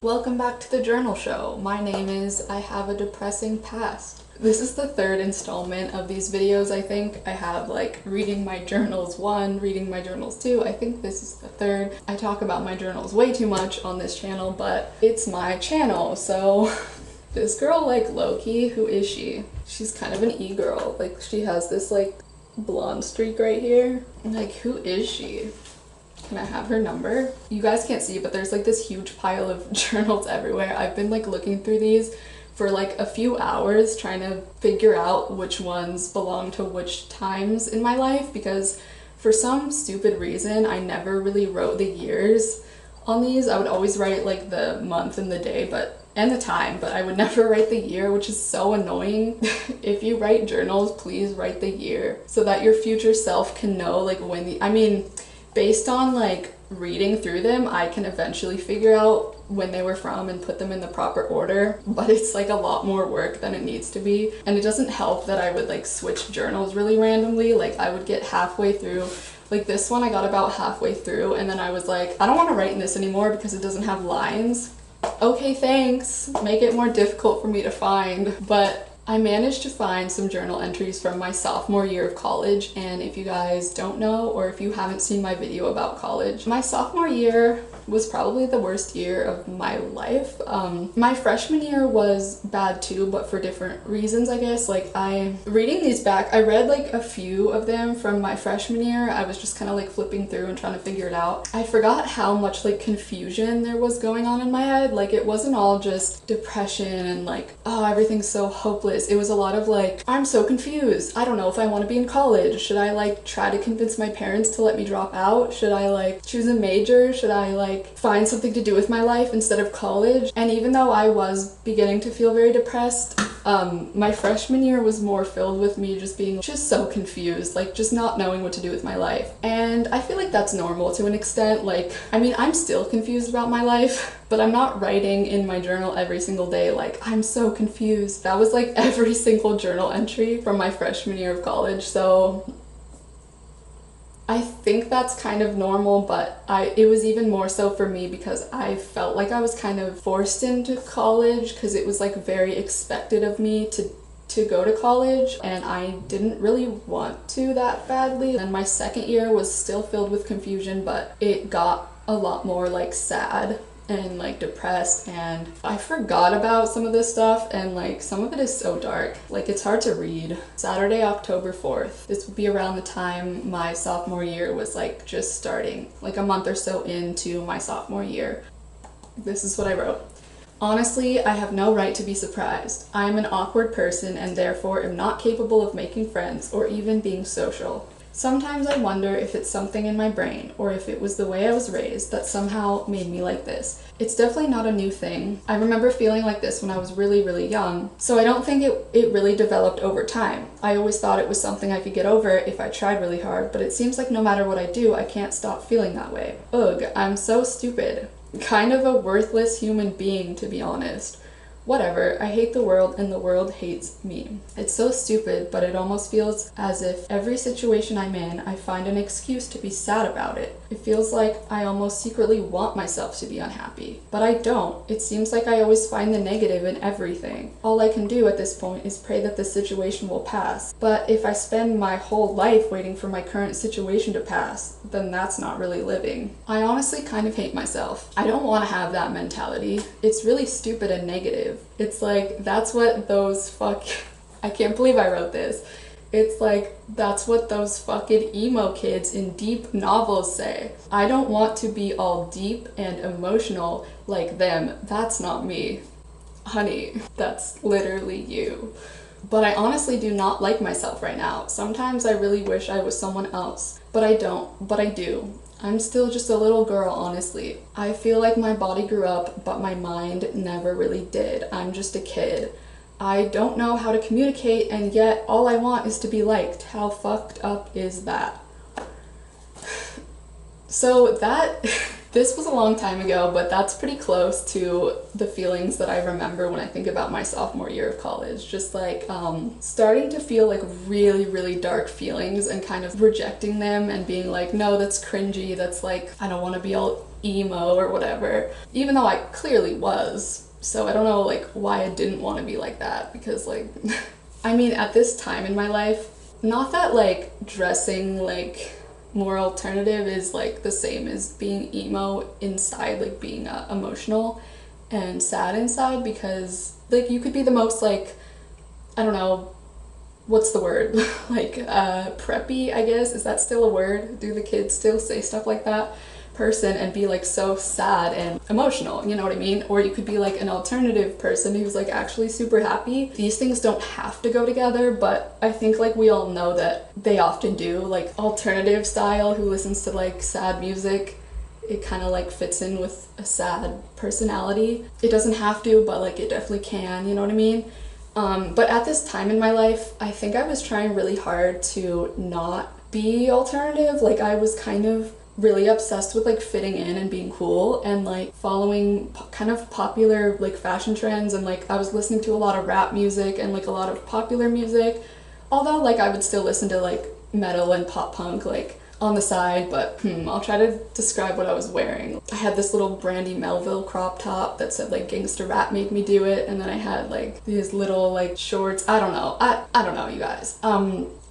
Welcome back to the journal show. My name is I Have a Depressing Past. This is the third installment of these videos, I think. I have like reading my journals 1, reading my journals 2. I think this is the third. I talk about my journals way too much on this channel, but it's my channel, so this girl, like Loki, who is she? She's kind of an e-girl. Like she has this like blonde streak right here. Like who is she? Can I have her number? You guys can't see, but there's like this huge pile of journals everywhere. I've been like looking through these for like a few hours trying to figure out which ones belong to which times in my life, because for some stupid reason I never really wrote the years on these. I would always write like the month and the day and the time, but I would never write the year, which is so annoying. If you write journals, please write the year so that your future self can know like when based on like reading through them, I can eventually figure out when they were from and put them in the proper order, but it's like a lot more work than it needs to be. And it doesn't help that I would like switch journals really randomly. Like I would get halfway through, like this one I got about halfway through, and then I was like, I don't want to write in this anymore because it doesn't have lines. Okay, thanks. Make it more difficult for me to find. But I managed to find some journal entries from my sophomore year of college, and if you guys don't know, or if you haven't seen my video about college, my sophomore year was probably the worst year of my life. My freshman year was bad too, but for different reasons, I guess. Like reading these back, I read like a few of them from my freshman year. I was just kind of like flipping through and trying to figure it out. I forgot how much like confusion there was going on in my head. Like it wasn't all just depression and like, oh, everything's so hopeless. It was a lot of like, I'm so confused. I don't know if I want to be in college. Should I like try to convince my parents to let me drop out? Should I like choose a major? Should I like find something to do with my life instead of college? And even though I was beginning to feel very depressed, my freshman year was more filled with me just being just so confused, like just not knowing what to do with my life. And I feel like that's normal to an extent. Like, I mean, I'm still confused about my life, but I'm not writing in my journal every single day like, I'm so confused. That was like every single journal entry from my freshman year of college. So I think that's kind of normal, but it was even more so for me because I felt like I was kind of forced into college because it was like very expected of me to go to college, and I didn't really want to that badly. And my second year was still filled with confusion, but it got a lot more like sad and like depressed, and I forgot about some of this stuff, and like some of it is so dark, like it's hard to read. Saturday, October 4th. This would be around the time my sophomore year was like just starting, like a month or so into my sophomore year. This is what I wrote. Honestly, I have no right to be surprised. I am an awkward person and therefore am not capable of making friends or even being social. Sometimes I wonder if it's something in my brain or if it was the way I was raised that somehow made me like this. It's definitely not a new thing. I remember feeling like this when I was really, really young, so I don't think it really developed over time. I always thought it was something I could get over if I tried really hard, but it seems like no matter what I do, I can't stop feeling that way. Ugh, I'm so stupid. Kind of a worthless human being, to be honest. Whatever, I hate the world and the world hates me. It's so stupid, but it almost feels as if every situation I'm in, I find an excuse to be sad about it. It feels like I almost secretly want myself to be unhappy. But I don't. It seems like I always find the negative in everything. All I can do at this point is pray that the situation will pass. But if I spend my whole life waiting for my current situation to pass, then that's not really living. I honestly kind of hate myself. I don't want to have that mentality. It's really stupid and negative. It's like, that's what those I can't believe I wrote this. It's like, that's what those fucking emo kids in deep novels say. I don't want to be all deep and emotional like them. That's not me. Honey, that's literally you. But I honestly do not like myself right now. Sometimes I really wish I was someone else. But I don't. But I do. I'm still just a little girl, honestly. I feel like my body grew up, but my mind never really did. I'm just a kid. I don't know how to communicate, and yet all I want is to be liked. How fucked up is that? So that This was a long time ago, but that's pretty close to the feelings that I remember when I think about my sophomore year of college. Just like starting to feel like really, really dark feelings and kind of rejecting them and being like, no, that's cringy, that's like, I don't want to be all emo or whatever. Even though I clearly was. So I don't know like why I didn't want to be like that, because like, I mean, at this time in my life, not that like dressing like more alternative is like the same as being emo inside, like being emotional and sad inside, because like you could be the most like, I don't know, what's the word, like preppy, I guess, is that still a word? Do the kids still say stuff like that? Person and be like so sad and emotional, you know what I mean? Or you could be like an alternative person who's like actually super happy. These things don't have to go together, but I think like we all know that they often do. Like alternative style who listens to like sad music, it kind of like fits in with a sad personality. It doesn't have to, but like it definitely can, you know what I mean? But at this time in my life, I think I was trying really hard to not be alternative. Like I was kind of really obsessed with like fitting in and being cool and like following kind of popular like fashion trends, and like I was listening to a lot of rap music and like a lot of popular music, although like I would still listen to like metal and pop punk like on the side. But I'll try to describe what I was wearing. I had this little Brandy Melville crop top that said like gangster rap made me do it, and then I had like these little like shorts. I don't know, I don't know, you guys.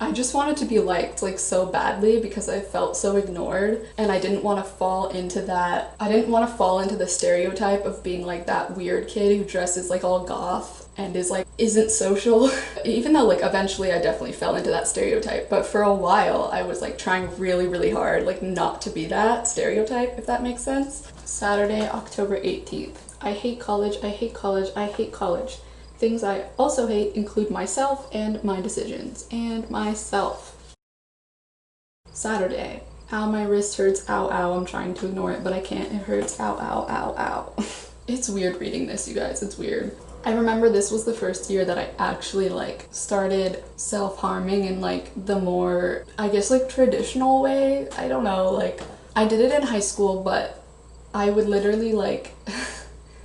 I just wanted to be liked like so badly because I felt so ignored, and I didn't want to fall into that. I didn't want to fall into the stereotype of being like that weird kid who dresses like all goth and is like isn't social. Even though like eventually I definitely fell into that stereotype, but for a while I was like trying really, really hard like not to be that stereotype, if that makes sense. Saturday, October 18th. I hate college, I hate college, I hate college. Things I also hate include myself and my decisions, and myself. Saturday. Ow, my wrist hurts, ow, ow, I'm trying to ignore it, but I can't, it hurts, ow, ow, ow, ow. It's weird reading this, you guys, it's weird. I remember this was the first year that I actually like started self-harming in like the more, I guess like traditional way. I don't know, like I did it in high school, but I would literally like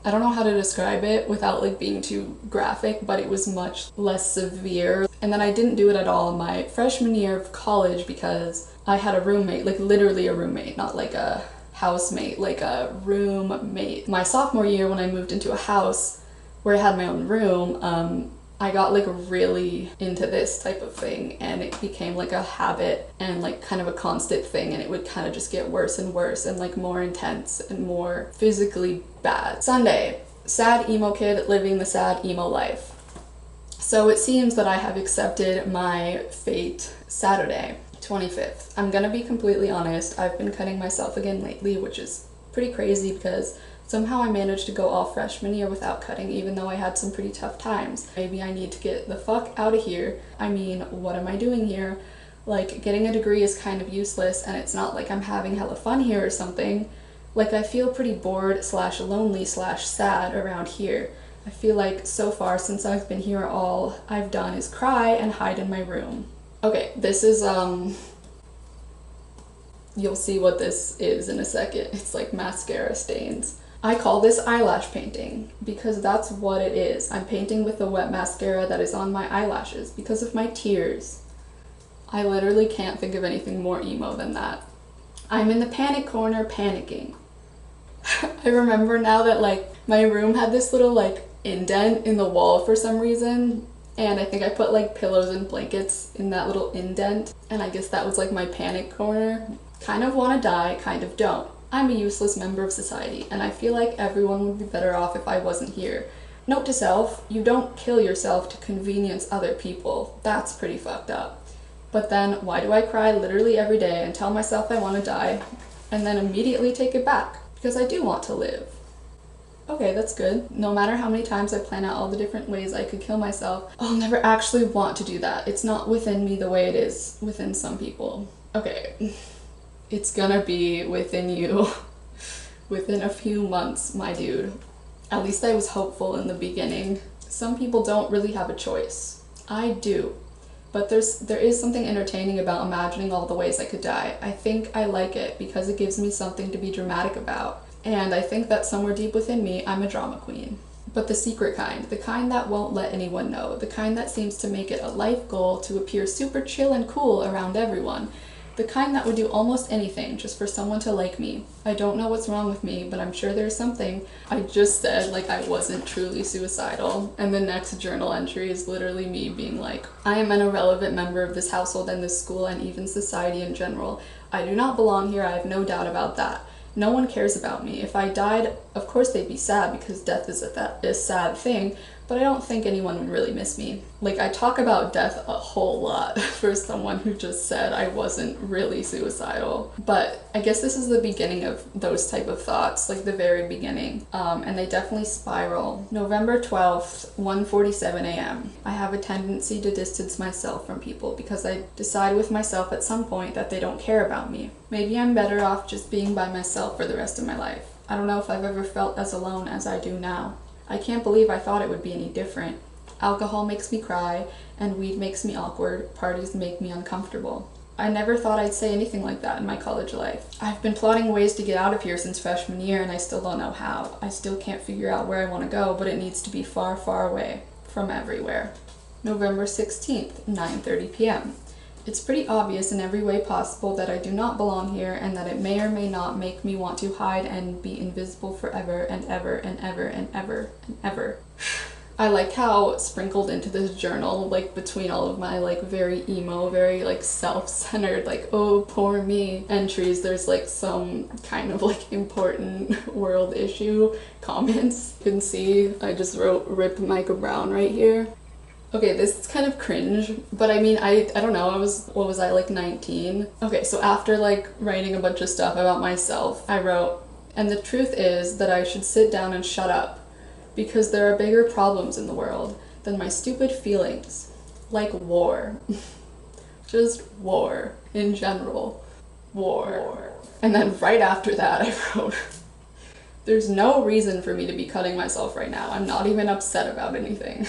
I don't know how to describe it without like being too graphic, but it was much less severe. And then I didn't do it at all in my freshman year of college because I had a roommate, like literally a roommate, not like a housemate, like a roommate. My sophomore year, when I moved into a house where I had my own room, I got like really into this type of thing, and it became like a habit and like kind of a constant thing, and it would kind of just get worse and worse and like more intense and more physically bad. Sunday, sad emo kid living the sad emo life. So it seems that I have accepted my fate. Saturday, 25th. I'm gonna be completely honest, I've been cutting myself again lately, which is pretty crazy because somehow I managed to go all freshman year without cutting, even though I had some pretty tough times. Maybe I need to get the fuck out of here. I mean, what am I doing here? Like, getting a degree is kind of useless, and it's not like I'm having hella fun here or something. Like, I feel pretty bored slash lonely slash sad around here. I feel like so far since I've been here, all I've done is cry and hide in my room. Okay, this is, you'll see what this is in a second. It's like mascara stains. I call this eyelash painting because that's what it is. I'm painting with the wet mascara that is on my eyelashes because of my tears. I literally can't think of anything more emo than that. I'm in the panic corner panicking. I remember now that like my room had this little like indent in the wall for some reason, and I think I put like pillows and blankets in that little indent, and I guess that was like my panic corner. Kind of want to die, kind of don't. I'm a useless member of society, and I feel like everyone would be better off if I wasn't here. Note to self, you don't kill yourself to convenience other people. That's pretty fucked up. But then, why do I cry literally every day and tell myself I want to die, and then immediately take it back? Because I do want to live. Okay, that's good. No matter how many times I plan out all the different ways I could kill myself, I'll never actually want to do that. It's not within me the way it is within some people. Okay. It's gonna be within you within a few months, my dude. At least I was hopeful in the beginning. Some people don't really have a choice. I do. but there is something entertaining about imagining all the ways I could die. I think I like it because it gives me something to be dramatic about. And I think that somewhere deep within me, I'm a drama queen. But the secret kind, the kind that won't let anyone know, the kind that seems to make it a life goal to appear super chill and cool around everyone. The kind that would do almost anything just for someone to like me. I don't know what's wrong with me, but I'm sure there's something. I just said like I wasn't truly suicidal, and the next journal entry is literally me being like, I am an irrelevant member of this household and this school and even society in general. I do not belong here, I have no doubt about that. No one cares about me. If I died, of course they'd be sad because death is a sad thing, but I don't think anyone would really miss me. Like, I talk about death a whole lot for someone who just said I wasn't really suicidal. But I guess this is the beginning of those type of thoughts, like the very beginning. And they definitely spiral. November 12th, 1:47 a.m. I have a tendency to distance myself from people because I decide with myself at some point that they don't care about me. Maybe I'm better off just being by myself for the rest of my life. I don't know if I've ever felt as alone as I do now. I can't believe I thought it would be any different. Alcohol makes me cry, and weed makes me awkward, parties make me uncomfortable. I never thought I'd say anything like that in my college life. I've been plotting ways to get out of here since freshman year, and I still don't know how. I still can't figure out where I want to go, but it needs to be far, far away from everywhere. November 16th, 9:30 p.m. It's pretty obvious in every way possible that I do not belong here and that it may or may not make me want to hide and be invisible forever and ever and ever and ever and ever. I like how sprinkled into this journal, like between all of my like very emo, very like self-centered, like oh poor me entries, there's like some kind of like important world issue comments. You can see I just wrote RIP Micah Brown right here. Okay, this is kind of cringe, but I mean, I don't know, what was I, like 19? Okay, so after like writing a bunch of stuff about myself, I wrote, and the truth is that I should sit down and shut up, because there are bigger problems in the world than my stupid feelings, like war. Just war, in general. War. And then right after that, I wrote, there's no reason for me to be cutting myself right now. I'm not even upset about anything.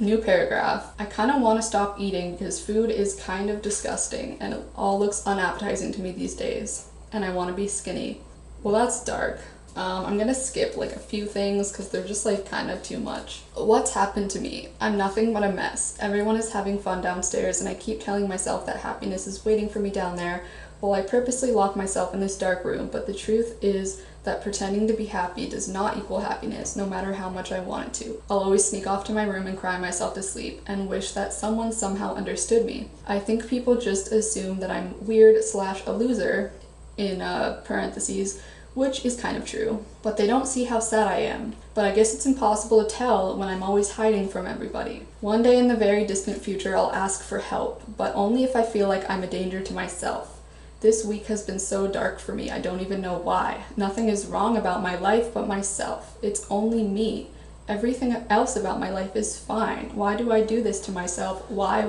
New paragraph. I kind of want to stop eating because food is kind of disgusting and it all looks unappetizing to me these days. And I want to be skinny. Well, that's dark. I'm gonna skip like a few things because they're just like kind of too much. What's happened to me? I'm nothing but a mess. Everyone is having fun downstairs and I keep telling myself that happiness is waiting for me down there. Well, I purposely lock myself in this dark room, but the truth is that pretending to be happy does not equal happiness, no matter how much I want it to. I'll always sneak off to my room and cry myself to sleep and wish that someone somehow understood me. I think people just assume that I'm weird / a loser, in parentheses, which is kind of true, but they don't see how sad I am. But I guess it's impossible to tell when I'm always hiding from everybody. One day in the very distant future, I'll ask for help, but only if I feel like I'm a danger to myself. This week has been so dark for me, I don't even know why. Nothing is wrong about my life but myself. It's only me. Everything else about my life is fine. Why do I do this to myself? Why?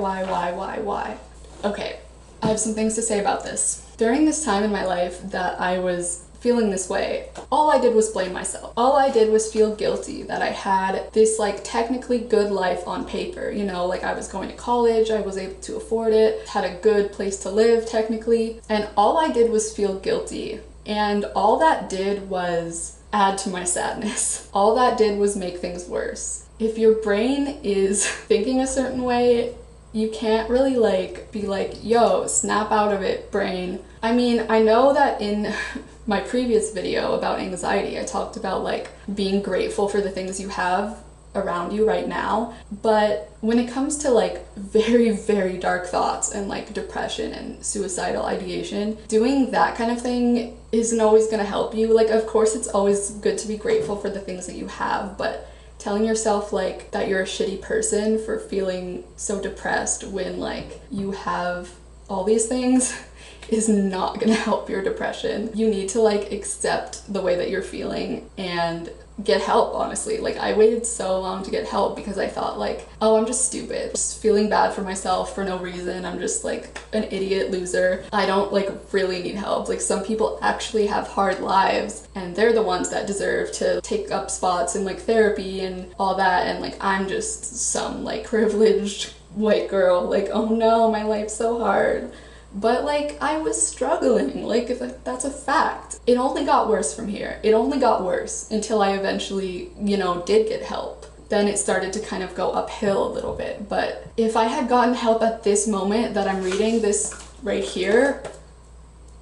Okay, I have some things to say about this. During this time in my life that I was feeling this way, all I did was blame myself. All I did was feel guilty that I had this like technically good life on paper, you know, like I was going to college, I was able to afford it, had a good place to live technically, and all I did was feel guilty. And all that did was add to my sadness. All that did was make things worse. If your brain is thinking a certain way, you can't really like be like, yo, snap out of it, brain. I mean, I know that in my previous video about anxiety, I talked about like being grateful for the things you have around you right now, but when it comes to like very, very dark thoughts and like depression and suicidal ideation, doing that kind of thing isn't always gonna help you. Like, of course, it's always good to be grateful for the things that you have, but telling yourself like that you're a shitty person for feeling so depressed when like you have all these things is not gonna help your depression. You need to like accept the way that you're feeling and get help, honestly. Like, I waited so long to get help because I thought like, oh, I'm just stupid, just feeling bad for myself for no reason. I'm just like an idiot loser. I don't like really need help. Like, some people actually have hard lives and they're the ones that deserve to take up spots in like therapy and all that, and like I'm just some like privileged white girl, like, oh no, my life's so hard. But like, I was struggling, like that's a fact. It only got worse from here. It only got worse until I eventually, you know, did get help. Then it started to kind of go uphill a little bit. But if I had gotten help at this moment that I'm reading this right here,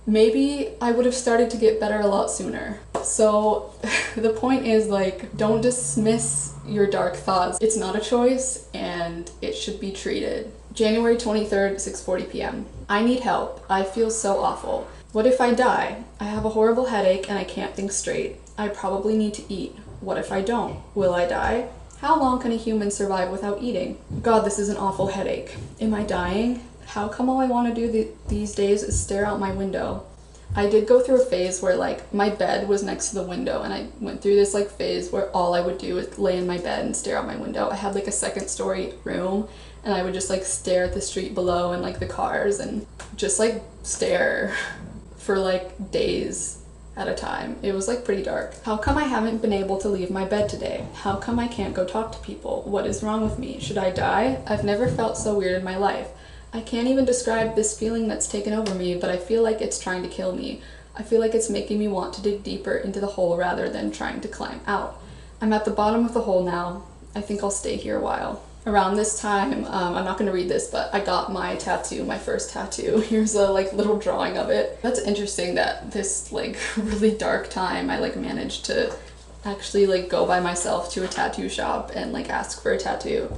maybe I would have started to get better a lot sooner. So the point is, like, don't dismiss your dark thoughts. It's not a choice and it should be treated. January 23rd, 6:40 p.m. I need help. I feel so awful. What if I die? I have a horrible headache and I can't think straight. I probably need to eat. What if I don't? Will I die? How long can a human survive without eating? God, this is an awful headache. Am I dying? How come all I want to do these days is stare out my window? I did go through a phase where like my bed was next to the window, and I went through this like phase where all I would do is lay in my bed and stare out my window. I had like a second story room, and I would just like stare at the street below and like the cars and just like stare for like days at a time. It was like pretty dark. How come I haven't been able to leave my bed today? How come I can't go talk to people? What is wrong with me? Should I die? I've never felt so weird in my life. I can't even describe this feeling that's taken over me, but I feel like it's trying to kill me. I feel like it's making me want to dig deeper into the hole rather than trying to climb out. I'm at the bottom of the hole now. I think I'll stay here a while. Around this time, I'm not gonna read this, but I got my tattoo, my first tattoo. Here's a like little drawing of it. That's interesting that this like really dark time I like managed to actually like go by myself to a tattoo shop and like ask for a tattoo.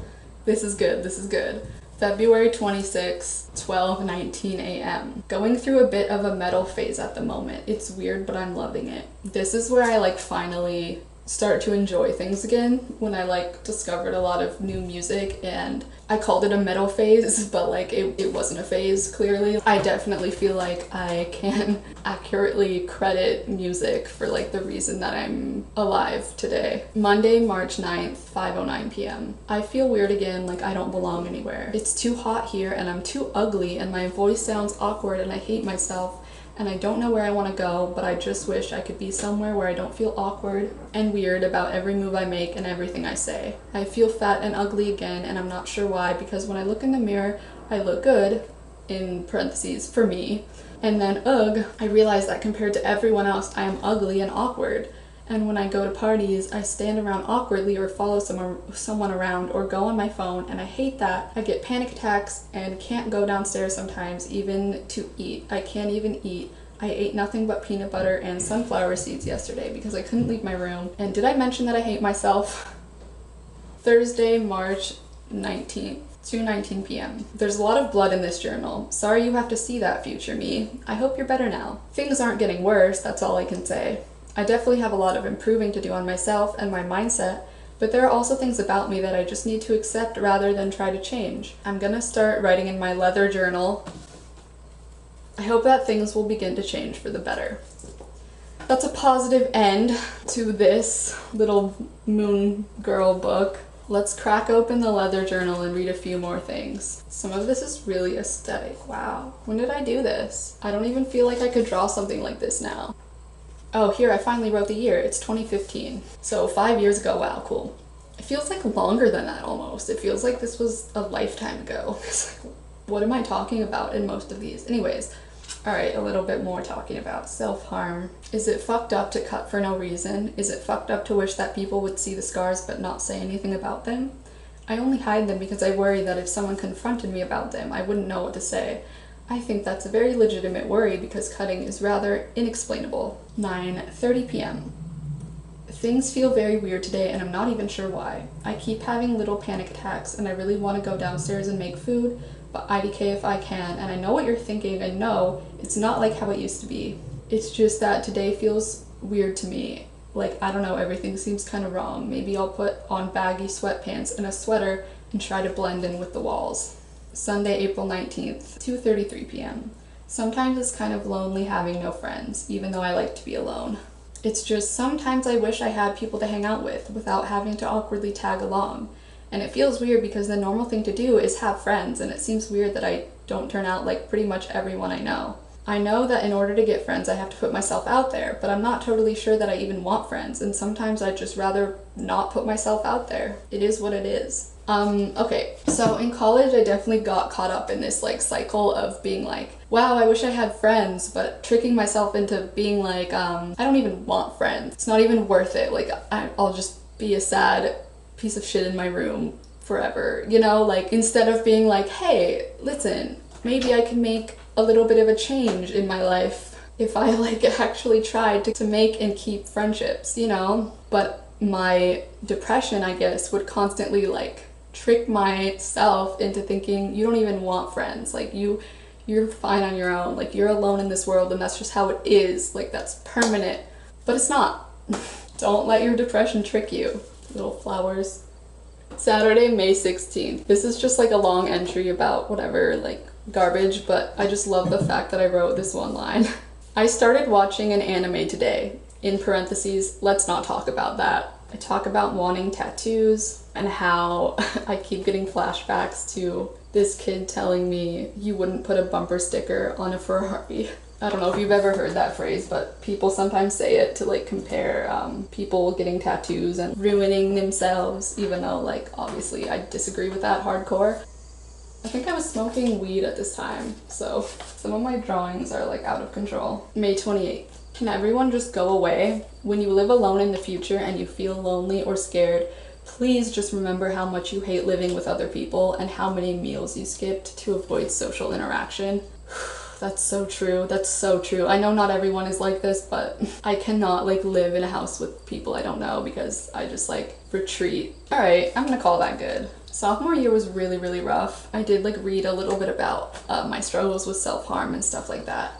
This is good, this is good. February 26, 12:19 a.m. Going through a bit of a metal phase at the moment. It's weird, but I'm loving it. This is where I like finally start to enjoy things again, when I like discovered a lot of new music, and I called it a metal phase, but like it wasn't a phase, clearly. I definitely feel like I can accurately credit music for like the reason that I'm alive today. Monday, March 9th, 5:09 p.m. I feel weird again, like I don't belong anywhere. It's too hot here and I'm too ugly and my voice sounds awkward and I hate myself. And I don't know where I want to go, but I just wish I could be somewhere where I don't feel awkward and weird about every move I make and everything I say. I feel fat and ugly again, and I'm not sure why, because when I look in the mirror, I look good, in parentheses, for me. And then, ugh, I realize that compared to everyone else, I am ugly and awkward. And when I go to parties, I stand around awkwardly or follow someone around or go on my phone, and I hate that. I get panic attacks and can't go downstairs sometimes, even to eat. I can't even eat. I ate nothing but peanut butter and sunflower seeds yesterday because I couldn't leave my room. And did I mention that I hate myself? Thursday, March 19th. 2:19 p.m. There's a lot of blood in this journal. Sorry you have to see that, future me. I hope you're better now. Things aren't getting worse, that's all I can say. I definitely have a lot of improving to do on myself and my mindset, but there are also things about me that I just need to accept rather than try to change. I'm gonna start writing in my leather journal. I hope that things will begin to change for the better. That's a positive end to this little moon girl book. Let's crack open the leather journal and read a few more things. Some of this is really aesthetic. Wow. When did I do this? I don't even feel like I could draw something like this now. Oh, here, I finally wrote the year. It's 2015. So 5 years ago. Wow, cool. It feels like longer than that almost. It feels like this was a lifetime ago. It's like, what am I talking about in most of these? Anyways, all right, a little bit more talking about self-harm. Is it fucked up to cut for no reason? Is it fucked up to wish that people would see the scars but not say anything about them? I only hide them because I worry that if someone confronted me about them, I wouldn't know what to say. I think that's a very legitimate worry because cutting is rather inexplainable. 9:30 p.m. Things feel very weird today and I'm not even sure why. I keep having little panic attacks and I really want to go downstairs and make food, but IDK if I can, and I know what you're thinking. I know it's not like how it used to be. It's just that today feels weird to me. Like, I don't know, everything seems kind of wrong. Maybe I'll put on baggy sweatpants and a sweater and try to blend in with the walls. Sunday, April 19th, 2:33 p.m. Sometimes it's kind of lonely having no friends, even though I like to be alone. It's just sometimes I wish I had people to hang out with without having to awkwardly tag along. And it feels weird because the normal thing to do is have friends, and it seems weird that I don't turn out like pretty much everyone I know. I know that in order to get friends I have to put myself out there, but I'm not totally sure that I even want friends, and sometimes I'd just rather not put myself out there. It is what it is. Okay, so in college I definitely got caught up in this like cycle of being like, wow, I wish I had friends, but tricking myself into being like, I don't even want friends. It's not even worth it. Like, I'll just be a sad piece of shit in my room forever, you know? Like, instead of being like, hey, listen, maybe I can make a little bit of a change in my life if I like actually tried to make and keep friendships, you know? But my depression, I guess, would constantly like trick myself into thinking you don't even want friends. Like, you're fine on your own. Like, you're alone in this world and that's just how it is. Like, that's permanent. But it's not. Don't let your depression trick you. Little flowers. Saturday, May 16th. This is just like a long entry about whatever, like garbage, but I just love the fact that I wrote this one line. I started watching an anime today. In parentheses, let's not talk about that. I talk about wanting tattoos and how I keep getting flashbacks to this kid telling me you wouldn't put a bumper sticker on a Ferrari. I don't know if you've ever heard that phrase, but people sometimes say it to like compare people getting tattoos and ruining themselves, even though like obviously I disagree with that hardcore. I think I was smoking weed at this time, so some of my drawings are like out of control. May 28th. Can everyone just go away? When you live alone in the future and you feel lonely or scared, please just remember how much you hate living with other people and how many meals you skipped to avoid social interaction. That's so true. That's so true. I know not everyone is like this, but I cannot like live in a house with people I don't know because I just like retreat. All right, I'm gonna call that good. Sophomore year was really, really rough. I did like read a little bit about my struggles with self-harm and stuff like that.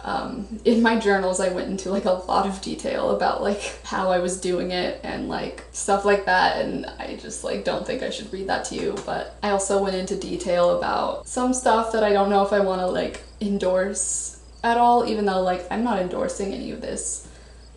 In my journals, I went into like a lot of detail about like how I was doing it and like stuff like that, and I just like don't think I should read that to you. But I also went into detail about some stuff that I don't know if I want to like endorse at all, even though like I'm not endorsing any of this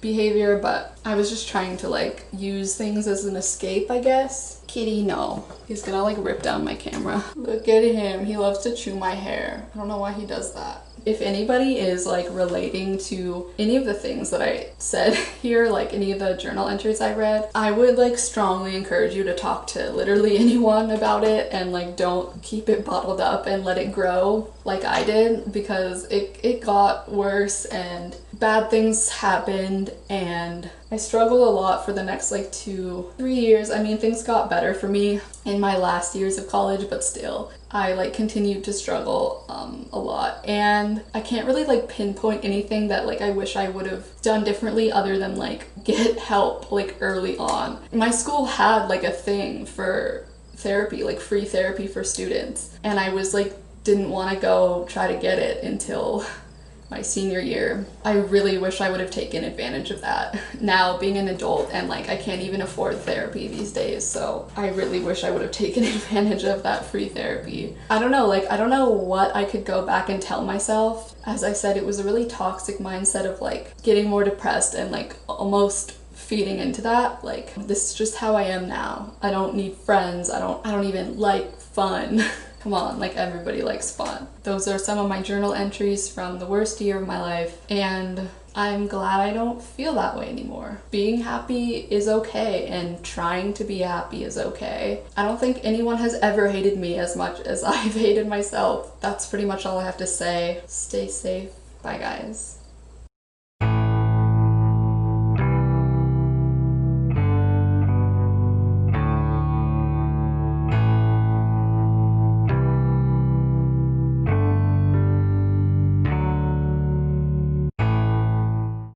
behavior, but I was just trying to like use things as an escape, I guess. Kitty, no. He's gonna like rip down my camera. Look at him. He loves to chew my hair. I don't know why he does that. If anybody is like relating to any of the things that I said here, like any of the journal entries I read, I would like strongly encourage you to talk to literally anyone about it and like don't keep it bottled up and let it grow like I did, because it got worse and bad things happened and I struggled a lot for the next like 2-3 years. I mean, things got better for me in my last years of college, but still I like continued to struggle a lot, and I can't really like pinpoint anything that like I wish I would have done differently other than like get help like early on. My school had like a thing for therapy, like free therapy for students, and I was like didn't want to go try to get it until my senior year. I really wish I would have taken advantage of that. Now being an adult and like I can't even afford therapy these days, so I really wish I would have taken advantage of that free therapy. I don't know, like I don't know what I could go back and tell myself. As I said, it was a really toxic mindset of like getting more depressed and like almost feeding into that. Like, this is just how I am now. I don't need friends. I don't even like fun. Come on, like everybody likes fun. Those are some of my journal entries from the worst year of my life, and I'm glad I don't feel that way anymore. Being happy is okay, and trying to be happy is okay. I don't think anyone has ever hated me as much as I've hated myself. That's pretty much all I have to say. Stay safe. Bye, guys.